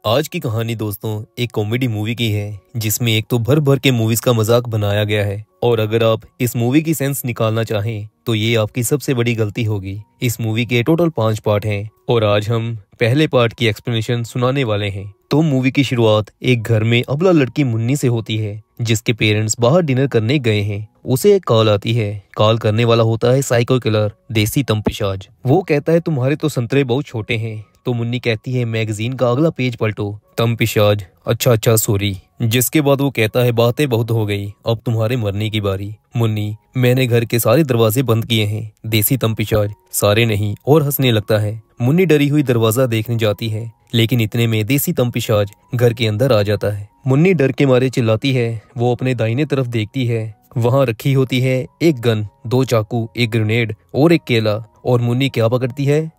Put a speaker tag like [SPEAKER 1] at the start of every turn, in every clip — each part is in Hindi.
[SPEAKER 1] आज की कहानी दोस्तों एक कॉमेडी मूवी की है जिसमें एक तो भर भर के मूवीज का मजाक बनाया गया है। और अगर आप इस मूवी की सेंस निकालना चाहें तो ये आपकी सबसे बड़ी गलती होगी। इस मूवी के टोटल 5 पार्ट हैं और आज हम पहले पार्ट की एक्सप्लेनेशन सुनाने वाले हैं। तो मूवी की शुरुआत एक घर में अबला लड़की मुन्नी से होती है जिसके पेरेंट्स बाहर डिनर करने गए हैं। उसे एक कॉल आती है। कॉल करने वाला होता है साइको किलर देसी तंपिशाज। वो कहता है तुम्हारे तो संतरे बहुत छोटे हैं। तो मुन्नी कहती है मैगजीन का अगला पेज पलटो। तंपिशाज अच्छा सॉरी। जिसके बाद वो कहता है बातें बहुत हो गई, अब तुम्हारे मरने की बारी। मुन्नी मैंने घर के सारे दरवाजे बंद किए हैं। देसी तंपिशाज सारे नहीं, और हंसने लगता है। मुन्नी डरी हुई दरवाजा देखने जाती है लेकिन इतने में देसी तंपिशाज घर के अंदर आ जाता है। मुन्नी डर के मारे चिल्लाती है। वो अपने दाहिने तरफ देखती है, वहां रखी होती है एक गन, 2 चाकू, एक ग्रेनेड और एक केला। और मुन्नी क्या पकड़ती है?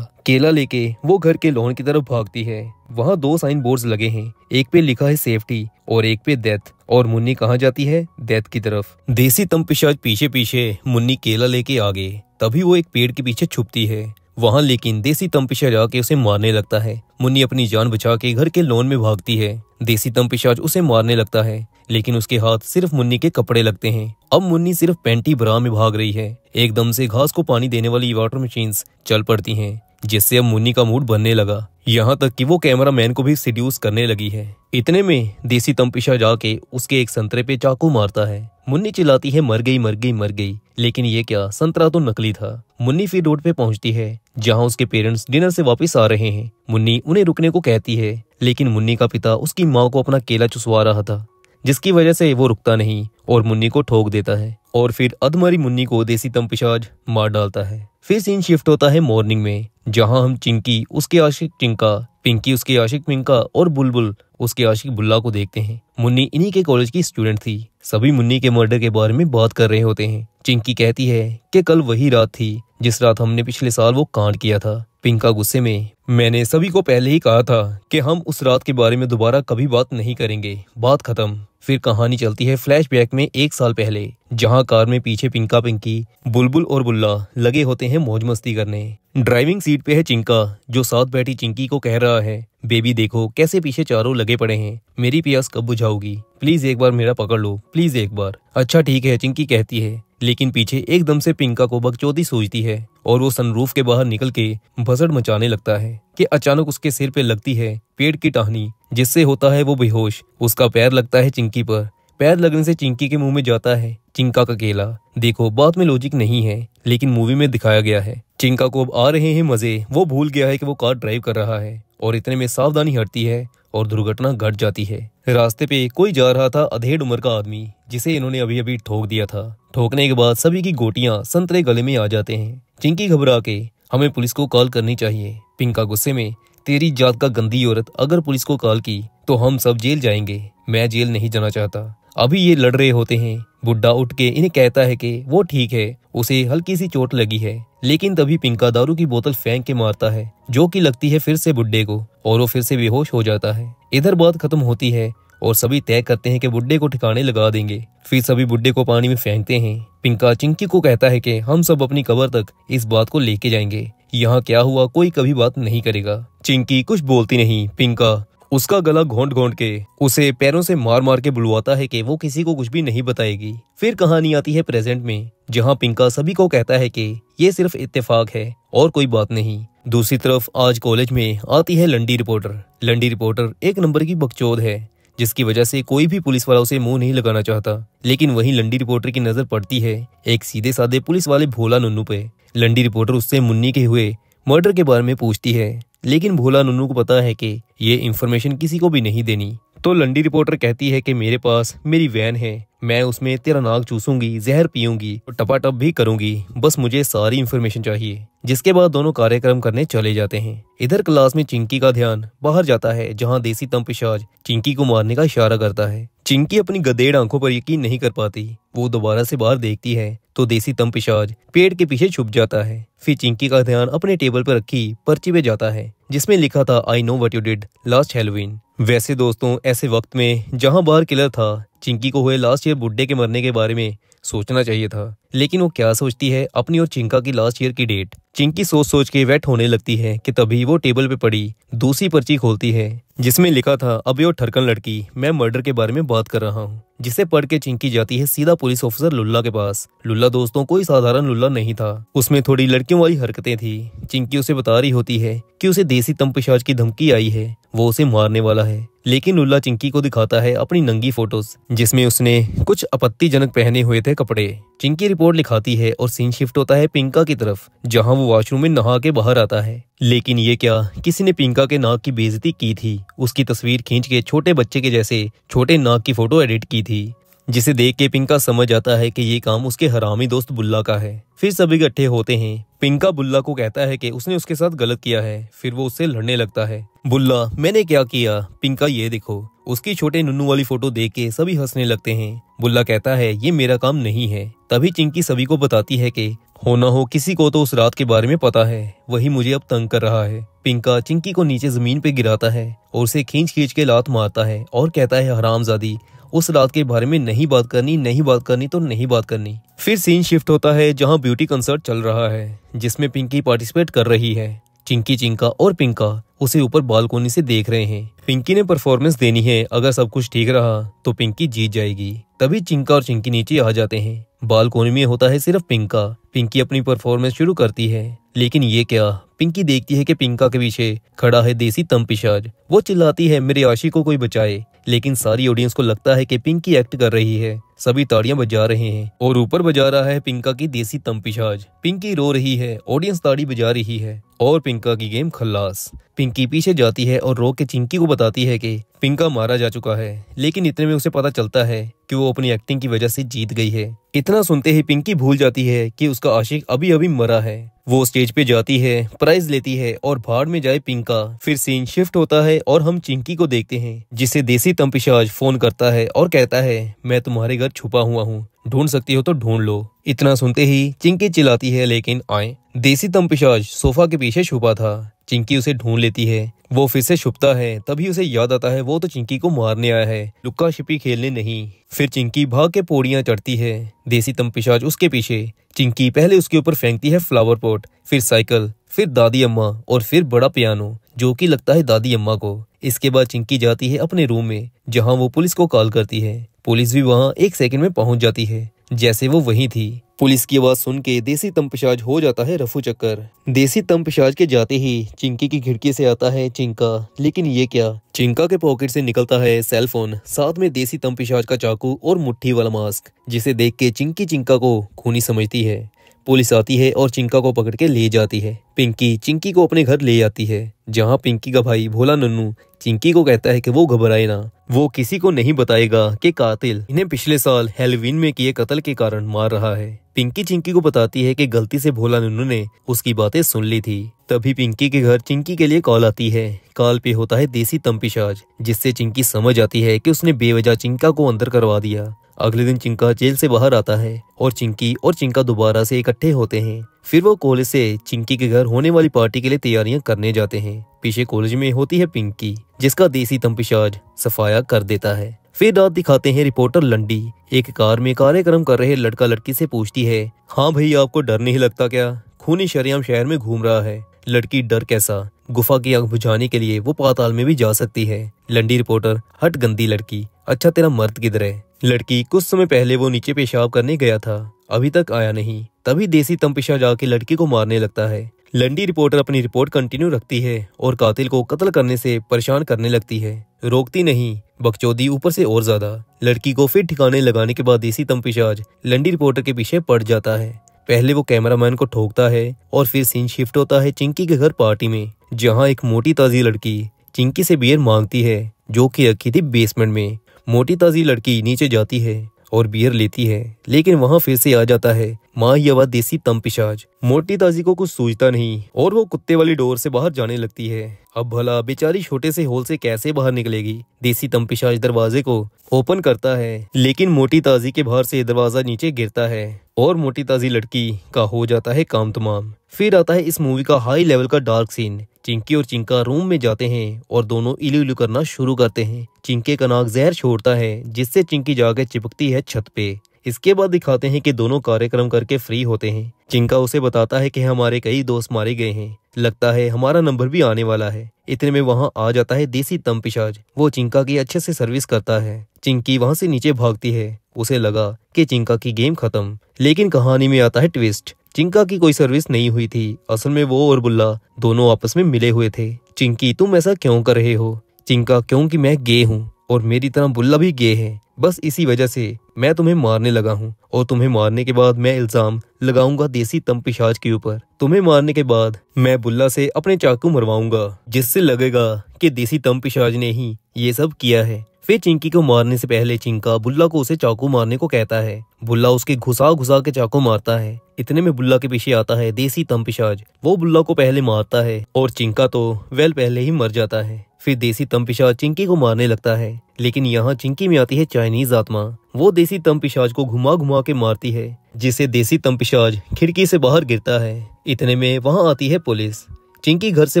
[SPEAKER 1] केला लेके वो घर के लॉन की तरफ भागती है। वहाँ 2 साइन बोर्ड्स लगे हैं, एक पे लिखा है सेफ्टी और एक पे डेथ। और मुन्नी कहाँ जाती है? डेथ की तरफ। देसी तंपिशाज पीछे पीछे मुन्नी केला लेके आगे। तभी वो एक पेड़ के पीछे छुपती है वहाँ, लेकिन देसी तंपिशाज आके उसे मारने लगता है। मुन्नी अपनी जान बचा के घर के लॉन में भागती है। देसी तंपिशाज उसे मारने लगता है लेकिन उसके हाथ सिर्फ मुन्नी के कपड़े लगते हैं। अब मुन्नी सिर्फ पैंटी ब्रा में भाग रही है। एकदम से घास को पानी देने वाली वाटर मशीन्स चल पड़ती हैं जिससे अब मुन्नी का मूड बनने लगा। यहाँ तक कि वो कैमरामैन को भी सीड्यूस करने लगी है। इतने में देसी तंपिशाज आके उसके एक संतरे पे चाकू मारता है। मुन्नी चिल्लाती है मर गई। लेकिन ये क्या, संतरा तो नकली था। मुन्नी फिर रोड पे पहुंचती है जहाँ उसके पेरेंट्स डिनर से वापस आ रहे हैं। मुन्नी उन्हें रुकने को कहती है लेकिन मुन्नी का पिता उसकी माँ को अपना केला चुसवा रहा था जिसकी वजह से वो रुकता नहीं और मुन्नी को ठोक देता है। और फिर अधमरी मुन्नी को देसी तंपिशाज मार डालता है। फिर सीन शिफ्ट होता है मॉर्निंग में जहां हम चिंकी उसके आशिक चिंका, पिंकी उसके आशिक पिंका और बुलबुल उसके आशिक बुल्ला को देखते हैं। मुन्नी इन्हीं के कॉलेज की स्टूडेंट थी। सभी मुन्नी के मर्डर के बारे में बात कर रहे होते हैं। चिंकी कहती है कि कल वही रात थी जिस रात हमने पिछले साल वो कांड किया था। पिंका गुस्से में, मैंने सभी को पहले ही कहा था कि हम उस रात के बारे में दोबारा कभी बात नहीं करेंगे, बात खत्म। फिर कहानी चलती है फ्लैशबैक में 1 साल पहले जहां कार में पीछे पिंका, पिंकी, बुलबुल और बुल्ला लगे होते हैं मौज मस्ती करने। ड्राइविंग सीट पे है चिंका जो साथ बैठी चिंकी को कह रहा है बेबी देखो कैसे पीछे चारों लगे पड़े हैं, मेरी प्यास कब बुझाओगी, प्लीज एक बार मेरा पकड़ लो, प्लीज एक बार। अच्छा ठीक है चिंकी कहती है, लेकिन पीछे एकदम से पिंका को बकचोदी सूझती है और वो सनरूफ के बाहर निकल के भसड़ मचाने लगता है कि अचानक उसके सिर पे लगती है पेड़ की टहनी जिससे होता है वो बेहोश। उसका पैर लगता है चिंकी पर। पैर लगने से चिंकी के मुंह में जाता है चिंका का केला। देखो बात में लॉजिक नहीं है लेकिन मूवी में दिखाया गया है। चिंका को अब आ रहे हैं मजे। वो भूल गया है कि वो कार ड्राइव कर रहा है और इतने में सावधानी हटती है और दुर्घटना घट जाती है। रास्ते पे कोई जा रहा था अधेड़ उम्र का आदमी जिसे इन्होंने अभी अभी ठोक दिया था। ठोकने के बाद सभी की गोटियां संतरे गले में आ जाते हैं। चिंकी घबरा के, हमें पुलिस को कॉल करनी चाहिए। पिंका गुस्से में, तेरी जात का गंदी औरत, अगर पुलिस को कॉल की तो हम सब जेल जाएंगे। मैं जेल नहीं जाना चाहता। अभी ये लड़ रहे होते हैं। बुड्ढा उठ के इन्हें कहता है कि वो ठीक है, उसे हल्की सी चोट लगी है। लेकिन तभी पिंका दारू की बोतल फेंक के मारता है जो कि लगती है फिर से बुड्ढे को और वो फिर से बेहोश हो जाता है। इधर बात खत्म होती है और सभी तय करते हैं कि बुड्ढे को ठिकाने लगा देंगे। फिर सभी बुड्ढे को पानी में फेंकते हैं। पिंका चिंकी को कहता है कि हम सब अपनी कब्र तक इस बात को लेके जाएंगे। यहाँ क्या हुआ कोई कभी बात नहीं करेगा। चिंकी कुछ बोलती नहीं। पिंका उसका गला घोंट घोंट के उसे पैरों से मार मार के बुलवाता है कि वो किसी को कुछ भी नहीं बताएगी। फिर कहानी आती है प्रेजेंट में जहाँ पिंका सभी को कहता है कि ये सिर्फ इत्तेफाक है और कोई बात नहीं। दूसरी तरफ आज कॉलेज में आती है लंडी रिपोर्टर। लंडी रिपोर्टर एक नंबर की बकचोद है जिसकी वजह से कोई भी पुलिस वाला उसे मुंह नहीं लगाना चाहता। लेकिन वहीं लंडी रिपोर्टर की नजर पड़ती है एक सीधे साधे पुलिस वाले भोला नन्नू पे। लंडी रिपोर्टर उससे मुन्नी के हुए मर्डर के बारे में पूछती है लेकिन भोला नन्नू को पता है कि ये इन्फॉर्मेशन किसी को भी नहीं देनी। तो लंडी रिपोर्टर कहती है कि मेरे पास मेरी वैन है, मैं उसमें तेरा नाक चूसूंगी, जहर पीऊंगी और टपाटप भी करूंगी, बस मुझे सारी इन्फॉर्मेशन चाहिए। जिसके बाद दोनों कार्यक्रम करने चले जाते हैं। इधर क्लास में चिंकी का ध्यान बाहर जाता है जहाँ देसी तंपिशाज चिंकी को मारने का इशारा करता है। चिंकी अपनी गधेड़ आंखों पर यकीन नहीं कर पाती। वो दोबारा से बाहर देखती है तो देसी तंपिशाज पेड़ के पीछे छुप जाता है। फिर चिंकी का ध्यान अपने टेबल पर रखी पर्ची पे जाता है जिसमें लिखा था I know what you did last Halloween. वैसे दोस्तों ऐसे वक्त में जहां बाहर किलर था चिंकी को हुए लास्ट ईयर बुड्ढे के मरने के बारे में सोचना चाहिए था। लेकिन वो क्या सोचती है, अपनी और चिंका की लास्ट ईयर की डेट। चिंकी सोच सोच के वेट होने लगती है कि तभी वो टेबल पे पड़ी दूसरी पर्ची खोलती है जिसमें लिखा था, अबे वो ठरकन लड़की, मैं मर्डर के बारे में बात कर रहा हूँ। जिसे पढ़ के चिंकी जाती है सीधा पुलिस ऑफिसर लुल्ला के पास। लुल्ला दोस्तों कोई साधारण लुल्ला नहीं था, उसमें थोड़ी लड़कियों वाली हरकतें थी। चिंकी उसे बता रही होती है कि उसे देसी तंपिशाच की धमकी आई है, वो उसे मारने वाला है। लेकिन लुल्ला चिंकी को दिखाता है अपनी नंगी फोटोज जिसमें उसने कुछ आपत्तिजनक पहने हुए थे कपड़े। चिंकी रिपोर्ट लिखाती है और सीन शिफ्ट होता है पिंका की तरफ, जहां वो वॉशरूम में नहा के बाहर आता है। लेकिन ये क्या, किसी ने पिंका के नाक की बेइज्जती की थी। उसकी तस्वीर खींच के छोटे बच्चे के जैसे छोटे नाक की फोटो एडिट की थी, जिसे देख के पिंका समझ आता है कि ये काम उसके हरामी दोस्त बुल्ला का है। फिर सभी इकट्ठे होते हैं। पिंका बुल्ला को कहता है कि उसने उसके साथ गलत किया है। फिर वो उससे लड़ने लगता है। बुल्ला, मैंने क्या किया? पिंका, ये देखो। उसकी छोटे नुन्नू वाली फोटो देख के सभी हंसने लगते हैं। बुल्ला कहता है, ये मेरा काम नहीं है। तभी चिंकी सभी को बताती है कि हो ना हो किसी को तो उस रात के बारे में पता है, वही मुझे अब तंग कर रहा है। पिंका चिंकी को नीचे जमीन पे गिराता है और उसे खींच खींच के लात मारता है और कहता है, हरामजादी, उस रात के बारे में नहीं बात करनी, नहीं बात करनी तो नहीं बात करनी। फिर सीन शिफ्ट होता है जहां ब्यूटी कंसर्ट चल रहा है जिसमें पिंकी पार्टिसिपेट कर रही है। चिंकी, चिंका और पिंका उसे ऊपर बालकोनी से देख रहे हैं। पिंकी ने परफॉर्मेंस देनी है, अगर सब कुछ ठीक रहा तो पिंकी जीत जाएगी। तभी चिंका और चिंकी नीचे आ जाते हैं। बालकोनी में होता है सिर्फ पिंका। पिंकी अपनी परफॉर्मेंस शुरू करती है, लेकिन ये क्या, पिंकी देखती है कि पिंका के पीछे खड़ा है देसी तंपिशाज। वो चिल्लाती है, मेरे आशिक को कोई बचाए। लेकिन सारी ऑडियंस को लगता है कि पिंकी एक्ट कर रही है। सभी ताड़ियां बजा रहे हैं और ऊपर बजा रहा है पिंका की देसी तंपिशाज। पिंकी रो रही है, ऑडियंस ताड़ी बजा रही है और पिंका की गेम खल्लास। पिंकी पीछे जाती है और रो के चिंकी को बताती है कि पिंका मारा जा चुका है। लेकिन इतने में उसे पता चलता है कि वो अपनी एक्टिंग की वजह से जीत गई है। इतना सुनते ही पिंकी भूल जाती है कि उसका आशिक अभी अभी मरा है। वो स्टेज पे जाती है, प्राइज लेती है और भाड़ में जाए पिंका। फिर सीन शिफ्ट होता है और हम चिंकी को देखते हैं, जिसे देसी तंपिशाज फोन करता है और कहता है, मैं तुम्हारे घर छुपा हुआ हूँ, ढूंढ सकती हो तो ढूंढ लो। इतना सुनते ही चिंकी चिल्लाती है, लेकिन आए। देसी तंपिशाज सोफा के पीछे छुपा था। चिंकी उसे ढूंढ लेती है। वो फिर से छुपता है। तभी उसे याद आता है वो तो चिंकी को मारने आया है, लुक्का छिपी खेलने नहीं। फिर चिंकी भाग के पौड़ियां चढ़ती है, देसी तंपिशाज उसके पीछे। चिंकी पहले उसके ऊपर फेंकती है फ्लावर पॉट, फिर साइकिल, फिर दादी अम्मा और फिर बड़ा पियानो, जो कि लगता है दादी अम्मा को। इसके बाद चिंकी जाती है अपने रूम में, जहां वो पुलिस को कॉल करती है। पुलिस भी वहां 1 सेकंड में पहुंच जाती है, जैसे वो वहीं थी। पुलिस की आवाज सुन के देसी तंपिशाज हो जाता है रफू चक्कर। देसी तंपिशाज के जाते ही चिंकी की खिड़की से आता है चिंका। लेकिन ये क्या, चिंका के पॉकेट से निकलता है सेल फोन, साथ में देसी तंपिशाज का चाकू और मुट्ठी वाला मास्क, जिसे देख के चिंकी चिंका को खूनी समझती है। पुलिस आती है और चिंका को पकड़ के ले जाती है। पिंकी चिंकी को अपने घर ले आती है, जहां पिंकी का भाई भोला नन्नू चिंकी को कहता है कि वो घबराए ना, वो किसी को नहीं बताएगा कि कातिल इन्हें पिछले साल हैलोवीन में किए कत्ल के कारण मार रहा है। पिंकी चिंकी को बताती है कि गलती से भोला नन्नू ने उसकी बातें सुन ली थी। तभी पिंकी के घर चिंकी के लिए कॉल आती है। कॉल पे होता है देसी तंपिशाज, जिससे चिंकी समझ आती है कि उसने बेवजह चिंका को अंदर करवा दिया। अगले दिन चिंका जेल से बाहर आता है और चिंकी और चिंका दोबारा से इकट्ठे होते हैं। फिर वो कॉलेज से चिंकी के घर होने वाली पार्टी के लिए तैयारियां करने जाते हैं। पीछे कॉलेज में होती है पिंकी, जिसका देसी तंपिशाज सफाया कर देता है। फिर रात दिखाते हैं रिपोर्टर लंडी एक कार में कार्यक्रम कर रहे लड़का लड़की से पूछती है, हाँ भाई, आपको डर नहीं लगता क्या? खूनी शरेआम शहर में घूम रहा है। लड़की, डर कैसा? गुफा की आग बुझाने के लिए वो पाताल में भी जा सकती है। लंडी रिपोर्टर, हट गंदी लड़की, अच्छा तेरा मर्द किधर है? लड़की, कुछ समय पहले वो नीचे पेशाब करने गया था, अभी तक आया नहीं। तभी देसी तंपिशाज आके लड़की को मारने लगता है। लंडी रिपोर्टर अपनी रिपोर्ट कंटिन्यू रखती है और कातिल को कत्ल करने से परेशान करने लगती है। रोकती नहीं, बकचोदी ऊपर से और ज्यादा। लड़की को फिर ठिकाने लगाने के बाद देसी तंपिशाज लंडी रिपोर्टर के पीछे पड़ जाता है। पहले वो कैमरामैन को ठोकता है और फिर सीन शिफ्ट होता है चिंकी के घर पार्टी में, जहां एक मोटी ताजी लड़की चिंकी से बियर मांगती है, जो कि रखी थी बेसमेंट में। मोटी ताजी लड़की नीचे जाती है और बियर लेती है, लेकिन वहां फिर से आ जाता है माहियावा देसी तंपिशाज। मोटी ताजी को कुछ सूझता नहीं और वो कुत्ते वाली डोर से बाहर जाने लगती है। अब भला बेचारी छोटे से होल से कैसे बाहर निकलेगी? देसी तंपिशाज दरवाजे को ओपन करता है, लेकिन मोटी ताजी के बाहर से दरवाजा नीचे गिरता है और मोटी ताजी लड़की का हो जाता है काम तमाम। फिर आता है इस मूवी का हाई लेवल का डार्क सीन। चिंकी और चिंका रूम में जाते हैं और दोनों इलू इलू करना शुरू करते हैं। चिंके का नाक जहर छोड़ता है, जिससे चिंकी जाकर चिपकती है छत पे। इसके बाद दिखाते हैं कि दोनों कार्यक्रम करके फ्री होते हैं। चिंका उसे बताता है कि हमारे कई दोस्त मारे गए हैं, लगता है हमारा नंबर भी आने वाला है। इतने में वहां आ जाता है देसी तंपिशाज। वो चिंका की अच्छे से सर्विस करता है। चिंकी वहां से नीचे भागती है। उसे लगा कि चिंका की गेम खत्म, लेकिन कहानी में आता है ट्विस्ट। चिंका की कोई सर्विस नहीं हुई थी। असल में वो और बुल्ला दोनों आपस में मिले हुए थे। चिंकी, तुम ऐसा क्यों कर रहे हो? चिंका, क्योंकि मैं गे हूँ और मेरी तरह बुल्ला भी गे है। बस इसी वजह से मैं तुम्हें मारने लगा हूँ और तुम्हें मारने के बाद मैं इल्जाम लगाऊंगा देसी तंपिशाज के ऊपर। तुम्हें मारने के बाद मैं बुल्ला से अपने चाकू मरवाऊंगा, जिससे लगेगा कि देसी तंपिशाज ने ही ये सब किया है। फिर चिंकी को मारने से पहले चिंका बुल्ला को उसे चाकू मारने को कहता है। बुल्ला उसके घुसा घुसा के चाकू मारता है। इतने में बुल्ला के पीछे आता है देसी तंपिशाज। वो बुल्ला को पहले मारता है और चिंका तो पहले ही मर जाता है। फिर देसी तंपिशाज चिंकी को मारने लगता है, लेकिन यहाँ चिंकी में आती है चाइनीज आत्मा। वो देसी तंपिशाज को घुमा घुमा के मारती है, जिससे देसी तंपिशाज खिड़की से बाहर गिरता है। इतने में वहाँ आती है पुलिस। चिंकी घर से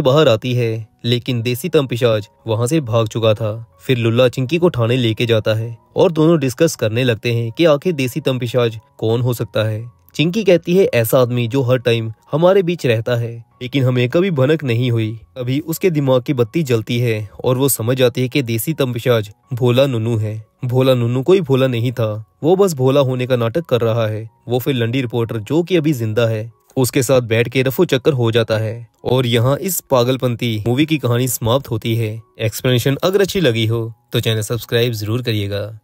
[SPEAKER 1] बाहर आती है, लेकिन देसी तंपिशाज वहां से भाग चुका था। फिर लुल्ला चिंकी को थाने लेके जाता है और दोनों डिस्कस करने लगते हैं कि आखिर देसी तंपिशाज कौन हो सकता है। चिंकी कहती है, ऐसा आदमी जो हर टाइम हमारे बीच रहता है, लेकिन हमें कभी भनक नहीं हुई। अभी उसके दिमाग की बत्ती जलती है और वो समझ जाती है कि देसी तंपिशाज भोला नुनू है। भोला नुनू कोई भोला नहीं था, वो बस भोला होने का नाटक कर रहा है। वो फिर लंडी रिपोर्टर, जो कि अभी जिंदा है, उसके साथ बैठ के रफू चक्कर हो जाता है। और यहाँ इस पागलपंती मूवी की कहानी समाप्त होती है। एक्सप्लेनेशन अगर अच्छी लगी हो तो चैनल सब्सक्राइब जरूर करिएगा।